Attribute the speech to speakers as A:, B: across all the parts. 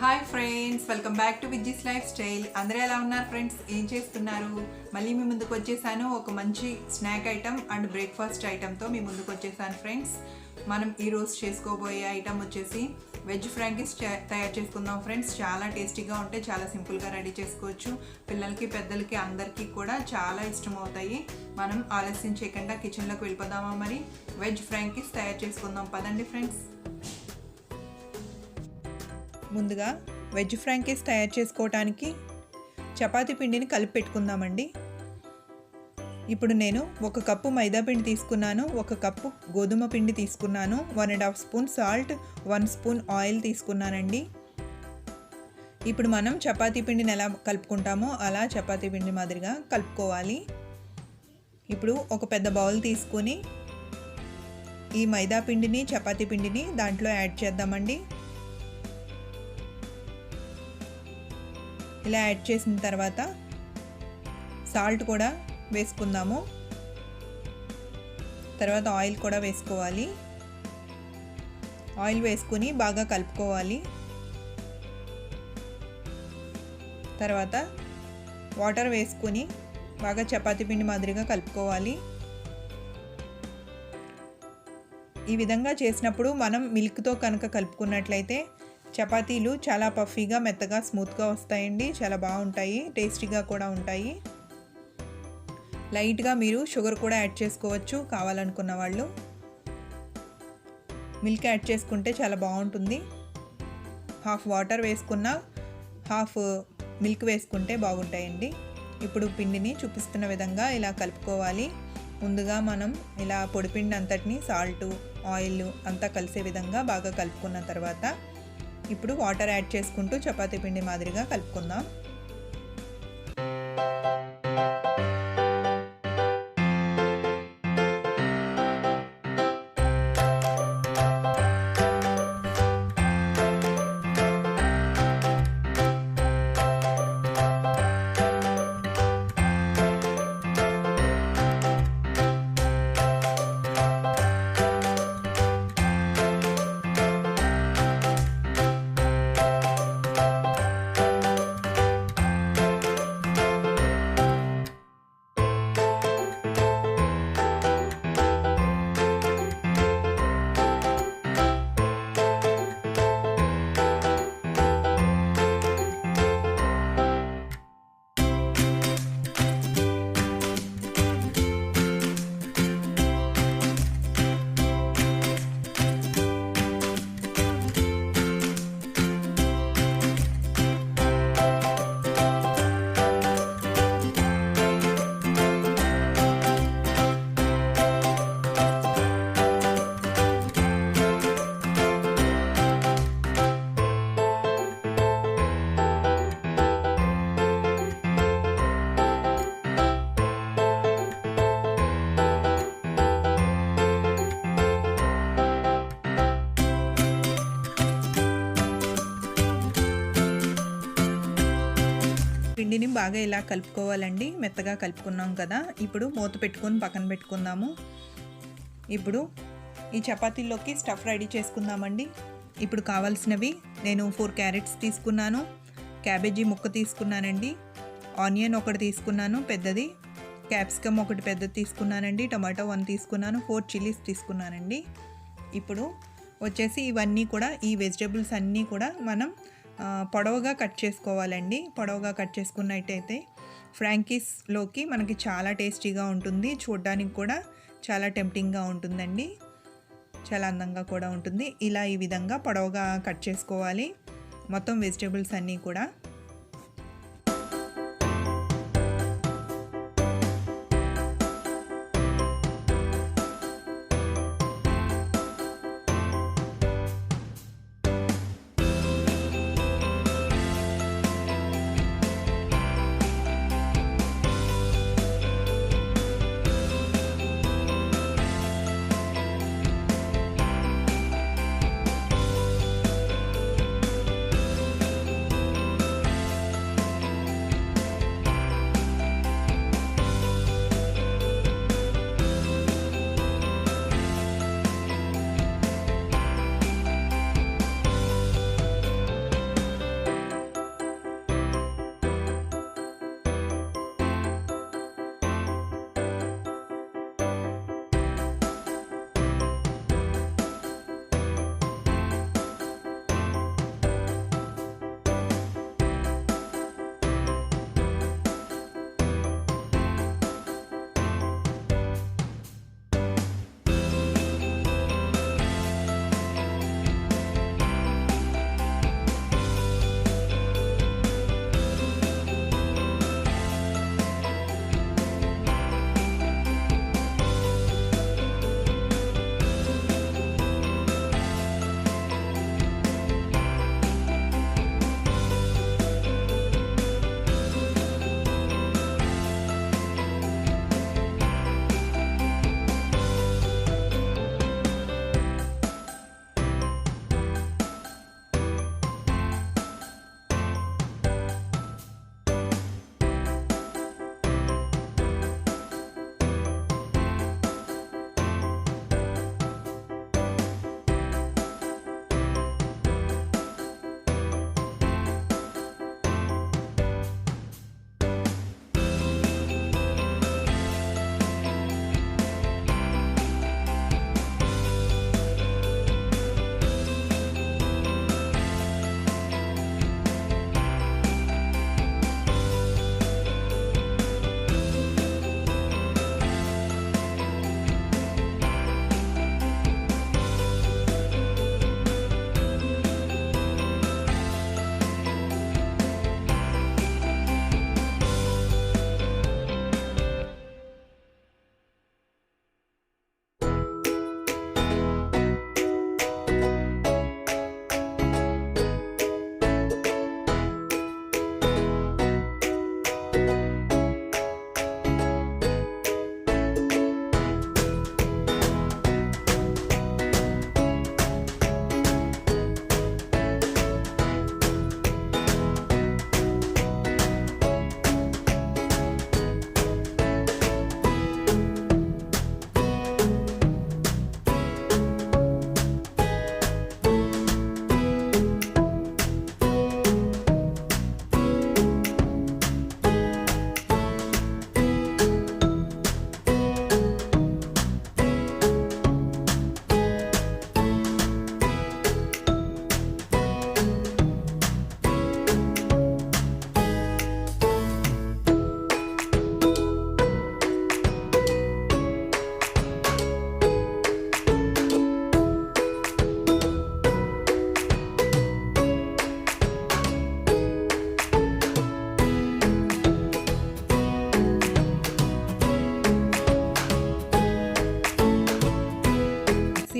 A: Hi friends, welcome back to Vijji's life style. అందరూ ఎలా ఉన్నారు ఫ్రెండ్స్? ఏం చేస్తున్నారు? మళ్ళీ మీ ముందుకు వచ్చేసాను ఒక మంచి స్నాక్ ఐటమ్ అండ్ బ్రేక్ఫాస్ట్ ఐటమ్తో మీ ముందుకు వచ్చేసాను ఫ్రెండ్స్. మనం ఈరోజు చేసుకోబోయే ఐటమ్ వచ్చేసి వెజ్ ఫ్రాంకీస్ తయారు చేసుకుందాం ఫ్రెండ్స్. చాలా టేస్టీగా ఉంటే చాలా సింపుల్గా రెడీ చేసుకోవచ్చు. పిల్లలకి పెద్దలకి అందరికీ కూడా చాలా ఇష్టం అవుతాయి. మనం ఆలస్యం చేయకుండా కిచెన్లోకి వెళ్ళిపోదామా? మరి వెజ్ ఫ్రాంకీస్ తయారు చేసుకుందాం పదండి ఫ్రెండ్స్. ముందుగా వెజ్ ఫ్రాంకీస్ తయారు చేసుకోవటానికి చపాతీ పిండిని కలిపి పెట్టుకుందామండి. ఇప్పుడు నేను 1 కప్పు మైదా పిండి తీసుకున్నాను, 1 కప్పు గోధుమ పిండి తీసుకున్నాను, 1.5 స్పూన్ సాల్ట్, 1 స్పూన్ ఆయిల్ తీసుకున్నానండి. ఇప్పుడు మనం చపాతీ పిండిని ఎలా కలుపుకుంటామో అలా చపాతీ పిండి మాదిరిగా కలుపుకోవాలి. ఇప్పుడు ఒక పెద్ద బౌల్ తీసుకొని ఈ మైదా పిండిని చపాతీ పిండిని దాంట్లో యాడ్ చేద్దామండి. ఇలా యాడ్ చేసిన తర్వాత సాల్ట్ కూడా వేసుకుందాము. తర్వాత ఆయిల్ కూడా వేసుకోవాలి. ఆయిల్ వేసుకుని బాగా కలుపుకోవాలి. తర్వాత వాటర్ వేసుకుని బాగా చపాతీ పిండి మాదిరిగా కలుపుకోవాలి. ఈ విధంగా చేసినప్పుడు మనం మిల్క్తో కనుక కలుపుకున్నట్లయితే చపాతీలు చాలా పఫీగా మెత్తగా స్మూత్గా వస్తాయండి. చాలా బాగుంటాయి, టేస్టీగా కూడా ఉంటాయి. లైట్గా మీరు షుగర్ కూడా యాడ్ చేసుకోవచ్చు కావాలనుకున్న వాళ్ళు. మిల్క్ యాడ్ చేసుకుంటే చాలా బాగుంటుంది. హాఫ్ వాటర్ వేసుకున్న హాఫ్ మిల్క్ వేసుకుంటే బాగుంటాయండి. ఇప్పుడు పిండిని చూపిస్తున్న విధంగా ఇలా కలుపుకోవాలి. ముందుగా మనం ఇలా పొడిపిండి అంతటిని సాల్ట్ ఆయిల్ అంతా కలిసే విధంగా బాగా కలుపుకున్న తర్వాత ఇప్పుడు వాటర్ యాడ్ చేసుకుంటూ చపాతీ పిండి మాదిరిగా కలుపుకుందాం. పిండిని బాగా ఇలా కలుపుకోవాలండి. మెత్తగా కలుపుకున్నాం కదా, ఇప్పుడు మూత పెట్టుకొని పక్కన పెట్టుకుందాము. ఇప్పుడు ఈ చపాతీల్లోకి స్టఫ్ రెడీ చేసుకుందామండి. ఇప్పుడు కావాల్సినవి నేను 4 క్యారెట్స్ తీసుకున్నాను, క్యాబేజీ ముక్క తీసుకున్నానండి, ఆనియన్ ఒకటి తీసుకున్నాను పెద్దది, క్యాప్సికమ్ ఒకటి పెద్దది తీసుకున్నానండి, టమాటో 1 తీసుకున్నాను, 4 చిల్లీస్ తీసుకున్నానండి. ఇప్పుడు వచ్చేసి ఇవన్నీ కూడా ఈ వెజిటేబుల్స్ అన్నీ కూడా మనం పొడవుగా కట్ చేసుకోవాలండి. పొడవుగా కట్ చేసుకున్నట్టయితే ఫ్రాంకీస్లోకి మనకి చాలా టేస్టీగా ఉంటుంది. చూడడానికి కూడా చాలా టెంప్టింగ్గా ఉంటుందండి, చాలా అందంగా కూడా ఉంటుంది. ఇలా ఈ విధంగా పొడవుగా కట్ చేసుకోవాలి మొత్తం వెజిటేబుల్స్ అన్నీ కూడా.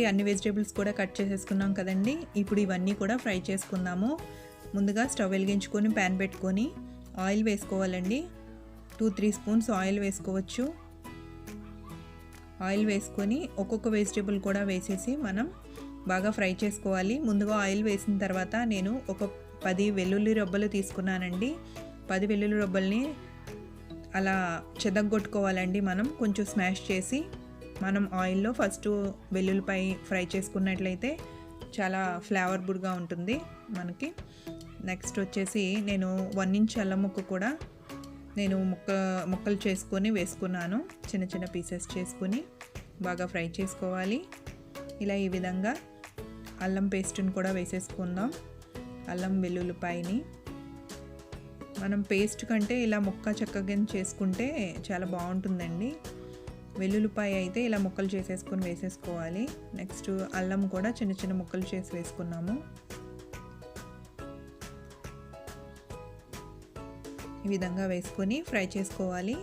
A: అన్ని వెజిటేబుల్స్ కూడా కట్ చేసేసుకున్నాం కదండి. ఇప్పుడు ఇవన్నీ కూడా ఫ్రై చేసుకుందాము. ముందుగా స్టవ్ వెలిగించుకొని ప్యాన్ పెట్టుకొని ఆయిల్ వేసుకోవాలండి. 2-3 స్పూన్స్ ఆయిల్ వేసుకోవచ్చు. ఆయిల్ వేసుకొని ఒక్కొక్క వెజిటేబుల్ కూడా వేసేసి మనం బాగా ఫ్రై చేసుకోవాలి. ముందుగా ఆయిల్ వేసిన తర్వాత నేను ఒక 10 వెల్లుల్లి రబ్బలు తీసుకున్నానండి. 10 వెల్లుల్లి రబ్బల్ని అలా చెదగొట్టుకోవాలండి. మనం కొంచెం స్మాష్ చేసి మనం ఆయిల్లో ఫస్ట్ వెల్లుల్లిపై ఫ్రై చేసుకున్నట్లయితే చాలా ఫ్లేవర్ఫుల్గా ఉంటుంది మనకి. నెక్స్ట్ వచ్చేసి నేను 1 ఇంచ్ అల్లం ముక్క కూడా నేను ముక్కలు చేసుకొని వేసుకున్నాను. చిన్న చిన్న పీసెస్ చేసుకొని బాగా ఫ్రై చేసుకోవాలి. ఇలా ఈ విధంగా అల్లం పేస్ట్ని కూడా వేసేసుకుందాం. అల్లం వెల్లుల్లిపాయని మనం పేస్ట్ కంటే ఇలా ముక్క చక్కగా చేసుకుంటే చాలా బాగుంటుందండి. వెల్లుల్లిపాయ అయితే ఇలా ముక్కలు చేసేసుకొని వేసేసుకోవాలి. నెక్స్ట్ అల్లం కూడా చిన్న చిన్న ముక్కలు చేసి వేసుకున్నాము. ఈ విధంగా వేసుకొని ఫ్రై చేసుకోవాలి.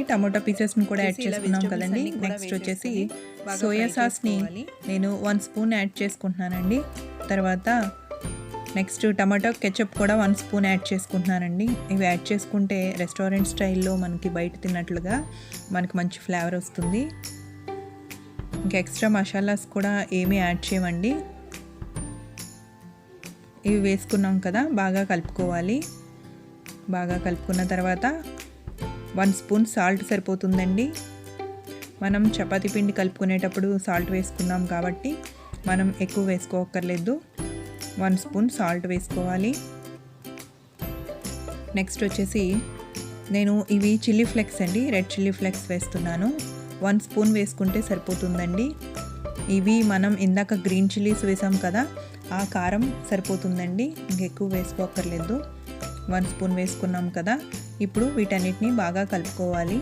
A: టమాటో పీసెస్ని కూడా యాడ్ చేసుకున్నాం కదండి. నెక్స్ట్ వచ్చేసి సోయా సాస్ని నేను 1 స్పూన్ యాడ్ చేసుకుంటున్నానండి. తర్వాత నెక్స్ట్ టమాటో కెచప్ కూడా 1 స్పూన్ యాడ్ చేసుకుంటున్నానండి. ఇవి యాడ్ చేసుకుంటే రెస్టారెంట్ స్టైల్లో మనకి బయట తిన్నట్లుగా మనకి మంచి ఫ్లేవర్ వస్తుంది. ఇంకా ఎక్స్ట్రా మసాలాస్ కూడా ఏమీ యాడ్ చేయమండి. ఇవి వేసుకున్నాం కదా, బాగా కలుపుకోవాలి. బాగా కలుపుకున్న తర్వాత 1 స్పూన్ సాల్ట్ సరిపోతుందండి. మనం చపాతీ పిండి కలుపుకునేటప్పుడు సాల్ట్ వేసుకున్నాం కాబట్టి మనం ఎక్కువ వేసుకోవక్కర్లేదు. 1 స్పూన్ సాల్ట్ వేసుకోవాలి. నెక్స్ట్ వచ్చేసి నేను ఇవి చిల్లీ ఫ్లేక్స్ అండి, రెడ్ చిల్లీ ఫ్లేక్స్ వేస్తున్నాను. 1 స్పూన్ వేసుకుంటే సరిపోతుందండి. ఇవి మనం ఇందాక గ్రీన్ చిల్లీస్ వేసాం కదా, ఆ కారం సరిపోతుందండి, ఇంకెక్కువ వేసుకోవక్కర్లేదు. 1 స్పూన్ వేసుకున్నాం కదా. ఇప్పుడు వీటన్నిటిని బాగా కలుపుకోవాలి.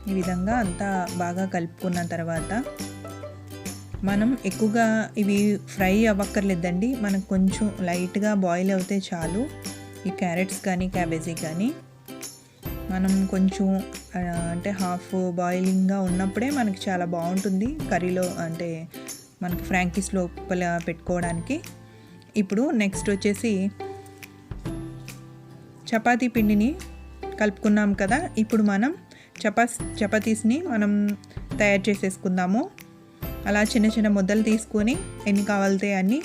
A: ఈ విధంగా అంతా బాగా కలుపుకున్న తర్వాత మనం ఎక్కువగా ఇవి ఫ్రై అవ్వక్కర్లేదండి. మనకు కొంచెం లైట్గా బాయిల్ అవుతే చాలు. ఈ క్యారెట్స్ కానీ క్యాబేజీ కానీ మనం కొంచెం అంటే హాఫ్ బాయిలింగ్గా ఉన్నప్పుడే మనకి చాలా బాగుంటుంది కర్రీలో, అంటే మనకి ఫ్రాంకీస్ లోపల పెట్టుకోవడానికి. ఇప్పుడు నెక్స్ట్ వచ్చేసి చపాతీ పిండిని కలుపుకున్నాం కదా. ఇప్పుడు మనం చపాతీస్ని మనం తయారు చేసేసుకుందాము. అలా చిన్న చిన్న ముద్దలు తీసుకొని ఎన్ని కావాలితే అన్ని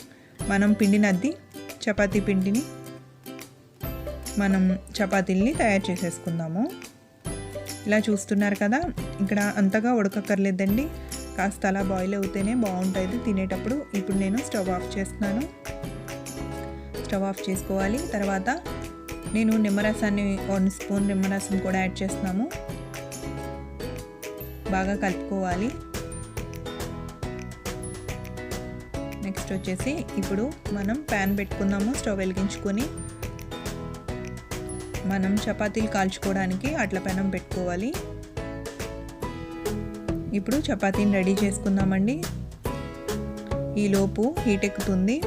A: మనం పిండిని అద్ది చపాతీ పిండిని మనం చపాతీల్ని తయారు చేసేసుకుందాము. ఇలా చూస్తున్నారు కదా, ఇక్కడ అంతగా ఉడకక్కర్లేదండి, కాస్త అలా బాయిల్ అవుతేనే బాగుంటుంది తినేటప్పుడు. ఇప్పుడు నేను స్టవ్ ఆఫ్ చేస్తున్నాను. స్టవ్ ఆఫ్ చేసుకోవాలి. తర్వాత నేను నిమ్మరసాన్ని 1 స్పూన్ నిమ్మరసం కూడా యాడ్ చేస్తున్నాము. బాగా కలుపుకోవాలి. నెక్స్ట్ వచ్చేసి ఇప్పుడు మనం ప్యాన్ పెట్టుకుందాము. స్టవ్ వెలిగించుకొని మనం చపాతీలు కాల్చుకోవడానికి అట్ల పెనం పెట్టుకోవాలి. ఇప్పుడు చపాతీని రెడీ చేసుకుందామండి. ఈలోపు హీట్ ఎక్కుతుంది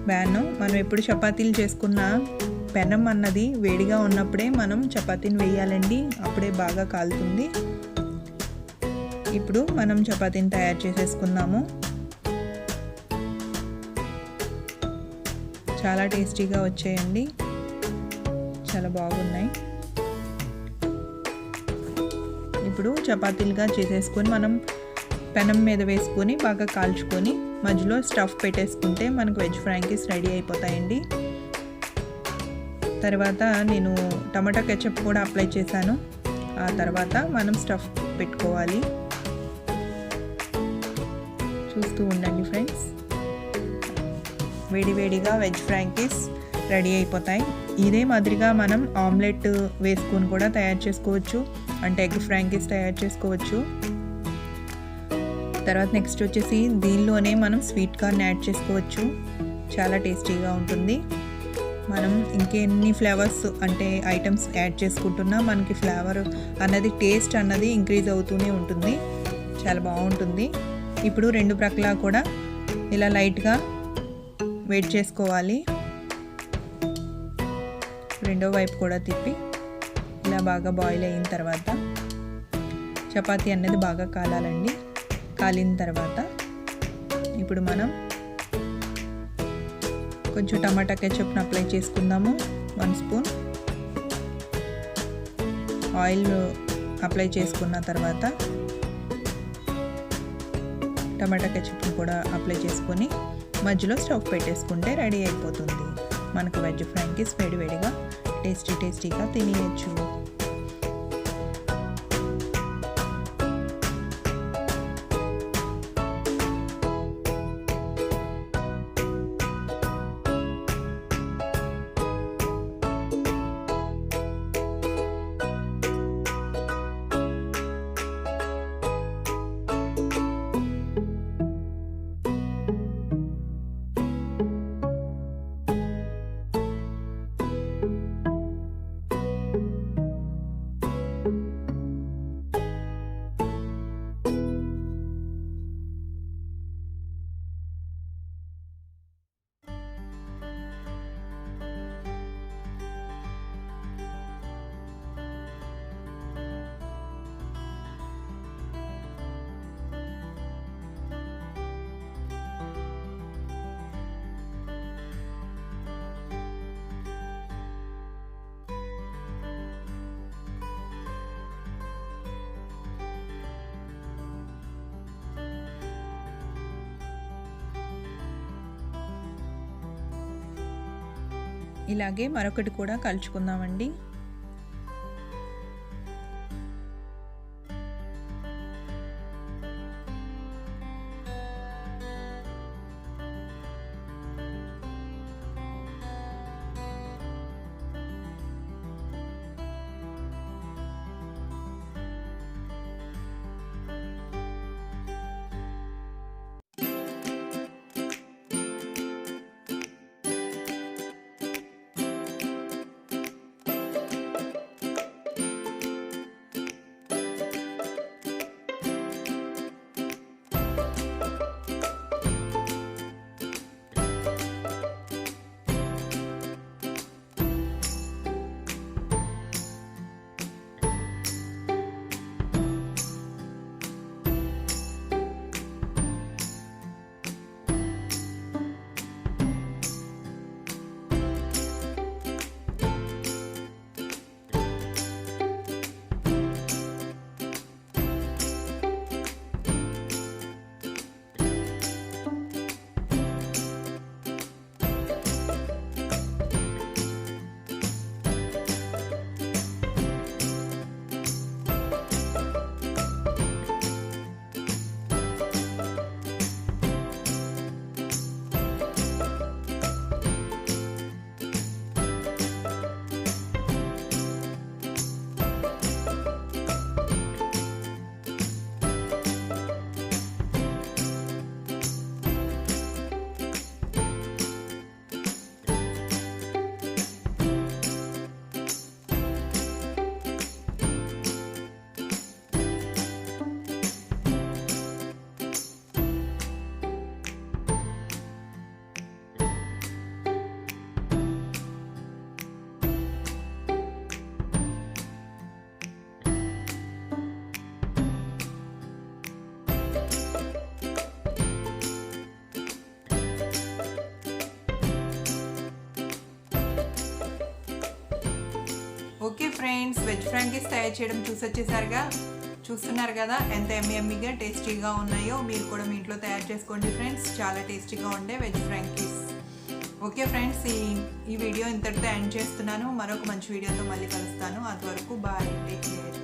A: ప్యాన్. మనం ఎప్పుడు చపాతీలు చేసుకున్న పెనం అన్నది వేడిగా ఉన్నప్పుడే మనం చపాతీని వేయాలండి, అప్పుడే బాగా కాలుతుంది. ఇప్పుడు మనం చపాతీని తయారు చేసేసుకుందాము. చాలా టేస్టీగా వచ్చాయండి, చాలా బాగున్నాయి. ఇప్పుడు చపాతీలుగా చేసేసుకొని మనం పెనం మీద వేసుకొని బాగా కాల్చుకొని మధ్యలో స్టఫ్ పెట్టేసుకుంటే మనకు వెజ్ ఫ్రాంకీస్ రెడీ అయిపోతాయండి. తర్వాత నేను టమాటా కెచప్ కూడా అప్లై చేశాను. ఆ తర్వాత మనం స్టఫ్ పెట్టుకోవాలి. చూస్తూ ఉండండి ఫ్రెండ్స్. వేడివేడిగా వెజ్ ఫ్రాంకీస్ రెడీ అయిపోతాయి. ఇదే మాదిరిగా మనం ఆమ్లెట్ వేసుకొని కూడా తయారు చేసుకోవచ్చు, అంటే ఎగ్ ఫ్రాంకీస్ తయారు చేసుకోవచ్చు. తర్వాత నెక్స్ట్ వచ్చేసి దీనిలోనే మనం స్వీట్ కార్న్ యాడ్ చేసుకోవచ్చు, చాలా టేస్టీగా ఉంటుంది. మనం ఇంకెన్ని ఫ్లేవర్స్ అంటే ఐటమ్స్ యాడ్ చేసుకుంటున్నా మనకి ఫ్లేవర్ అన్నది టేస్ట్ అన్నది ఇంక్రీజ్ అవుతూనే ఉంటుంది, చాలా బాగుంటుంది. ఇప్పుడు రెండు ప్రక్కలా కూడా ఇలా లైట్గా వేడి చేసుకోవాలి. రెండో వైపు కూడా తిప్పి ఇలా బాగా బాయిల్ అయిన తర్వాత చపాతీ అనేది బాగా కాలాలండి. కాలిన తర్వాత ఇప్పుడు మనం కొంచెం టమాటా కెచప్ని అప్లై చేసుకుందాము. 1 స్పూన్ ఆయిల్ అప్లై చేసుకున్న తర్వాత టమాటా కెచప్ని కూడా అప్లై చేసుకొని మధ్యలో స్టవ్ పెట్టేసుకుంటే రెడీ అయిపోతుంది. మనకు వెజ్ ఫ్రాంకీస్ వేడివేడిగా టేస్టీగా తినేయచ్చు. ఇలాగే మరొకటి కూడా కలుచుకుందామండి. ఓకే ఫ్రెండ్స్, వెజ్ ఫ్రాంకీస్ తయారు చేయడం చూస్తున్నారు కదా ఎంత ఎమ్మీగా టేస్టీగా ఉన్నాయో. మీరు కూడా మీ ఇంట్లో తయారు చేసుకోండి ఫ్రెండ్స్, చాలా టేస్టీగా ఉండే వెజ్ ఫ్రాంకీస్. ఓకే ఫ్రెండ్స్, ఈ వీడియో ఇంతటితో ఎండ్ చేస్తున్నాను. మరొక మంచి వీడియోతో మళ్ళీ కలుస్తాను. అంతవరకు బాయ్, టేక్ కేర్.